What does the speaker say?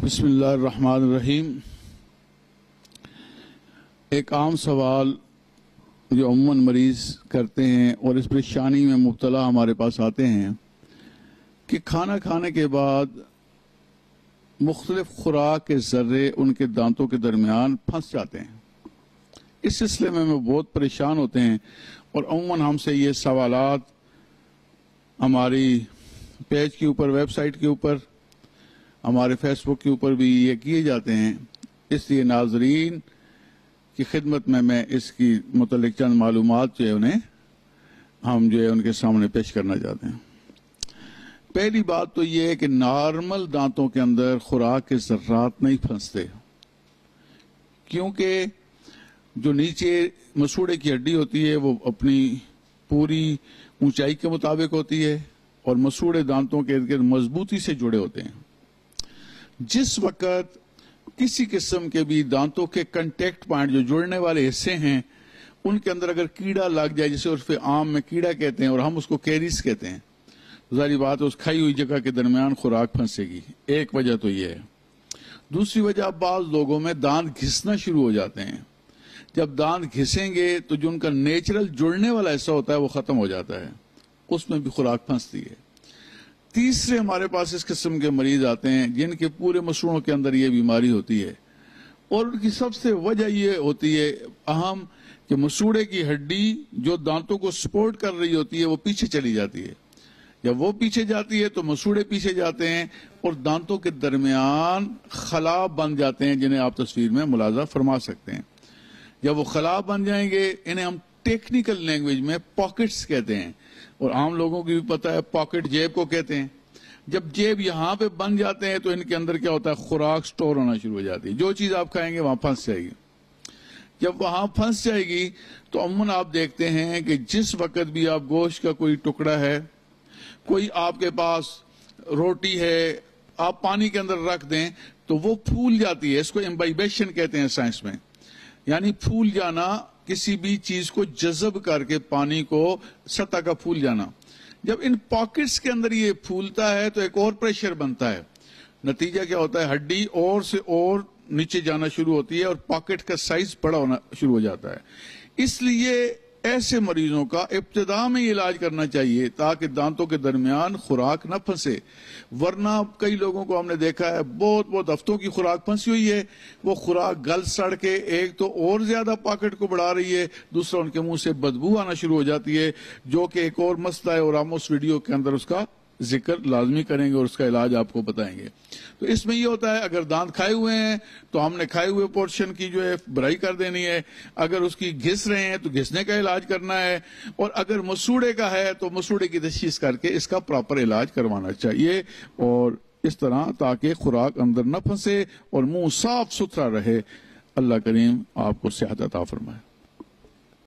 بسم اللہ الرحمن الرحیم۔ ایک عام سوال جو عموماً مریض کرتے ہیں اور اس پریشانی میں مبتلا ہمارے پاس آتے ہیں کہ کھانا کھانے کے بعد مختلف خوراک کے ذرے ان کے دانتوں کے درمیان پھنس جاتے ہیں۔ اس سلسلے میں وہ بہت پریشان ہوتے ہیں اور عموماً ہم سے یہ سوالات ہماری پیج کے اوپر، ویب سائٹ کے اوپر، ہمارے فیس بک کے اوپر بھی یہ کیے جاتے ہیں۔ اس لیے ناظرین کی خدمت میں اس کی متعلق چند معلومات جو ہے ہم ان کے سامنے پیش کرنا چاہتے ہیں۔ پہلی بات تو یہ ہے کہ نارمل دانتوں کے اندر خوراک کے ذرات نہیں پھنستے، کیونکہ جو نیچے مسوڑے کی ہڈی ہوتی ہے وہ اپنی پوری اونچائی کے مطابق ہوتی ہے اور مسوڑے دانتوں کے ارد گرد مضبوطی سے جڑے ہوتے ہیں۔ جس وقت کسی قسم کے بھی دانتوں کے کنٹیکٹ پوائنٹ جو جڑنے والے حصے ہیں ان کے اندر اگر کیڑا لگ جائے، جسے عرف عام میں کیڑا کہتے ہیں اور ہم اس کو کیریز کہتے ہیں، ظاہری بات ہے اس کھائی ہوئی جگہ کے درمیان خوراک پھنسے گی۔ ایک وجہ تو یہ ہے۔ دوسری وجہ، بعض لوگوں میں دانت گھسنا شروع ہو جاتے ہیں۔ جب دانت گھسیں گے تو جو ان کا نیچرل جڑنے والا حصہ ہوتا ہے وہ ختم ہو جاتا ہے، اس میں بھی خوراک پھنستی ہے۔ تیسرے ہمارے پاس اس قسم کے مریض آتے ہیں جن کے پورے مسوڑوں کے اندر یہ بیماری ہوتی ہے، اور ان کی سب سے وجہ یہ ہوتی ہے اہم کہ مسوڑے کی ہڈی جو دانتوں کو سپورٹ کر رہی ہوتی ہے وہ پیچھے چلی جاتی ہے۔ جب وہ پیچھے جاتی ہے تو مسوڑے پیچھے جاتے ہیں اور دانتوں کے درمیان خلا بن جاتے ہیں، جنہیں آپ تصویر میں ملاحظہ فرما سکتے ہیں۔ جب وہ خلا بن جائیں گے، انہیں ہم ٹیکنیکل لینگویج میں پاکٹس کہتے ہیں، اور عام لوگوں کی بھی پتہ ہے پاکٹ جیب کو کہتے ہیں۔ جب جیب یہاں پہ بن جاتے ہیں تو ان کے اندر کیا ہوتا ہے، خوراک سٹور ہونا شروع ہو جاتی ہے۔ جو چیز آپ کھائیں گے وہاں پھنس جائے گی۔ جب وہاں پھنس جائے گی تو عموماً آپ دیکھتے ہیں کہ جس وقت بھی آپ گوشت کا کوئی ٹکڑا ہے، کوئی آپ کے پاس روٹی ہے، آپ پانی کے اندر رکھ دیں تو وہ پھول جاتی ہے۔ اس کو امبائبیشن کہتے ہیں سائنس میں، یعنی پھول جانا، کسی بھی چیز کو جذب کر کے پانی کو سطح کا پھول جانا۔ جب ان پاکٹس کے اندر یہ پھولتا ہے تو ایک اور پریشر بنتا ہے۔ نتیجہ کیا ہوتا ہے، ہڈی اور سے اور نیچے جانا شروع ہوتی ہے اور پاکٹ کا سائز بڑا ہونا شروع ہو جاتا ہے۔ اس لیے ایسے مریضوں کا ابتدا میں علاج کرنا چاہیے تاکہ دانتوں کے درمیان خوراک نہ پھنسے، ورنہ کئی لوگوں کو ہم نے دیکھا ہے بہت ہفتوں کی خوراک پھنسی ہوئی ہے، وہ خوراک گل سڑ کے ایک تو اور زیادہ پاکٹ کو بڑھا رہی ہے، دوسرا ان کے منہ سے بدبو آنا شروع ہو جاتی ہے، جو کہ ایک اور مسئلہ ہے، اور ہم اس ویڈیو کے اندر اس کا ذکر لازمی کریں گے اور اس کا علاج آپ کو بتائیں گے۔ تو اس میں یہ ہوتا ہے، اگر دانت کھائے ہوئے ہیں تو ہم نے کھائے ہوئے پورشن کی جو ہے بھرائی کر دینی ہے، اگر اس کی گھس رہے ہیں تو گھسنے کا علاج کرنا ہے، اور اگر مسوڑے کا ہے تو مسوڑے کی تشخیص کر کے اس کا پراپر علاج کروانا چاہیے، اور اس طرح تاکہ خوراک اندر نہ پھنسے اور منہ صاف ستھرا رہے۔ اللہ کریم آپ کو صحت عطا فرمائے۔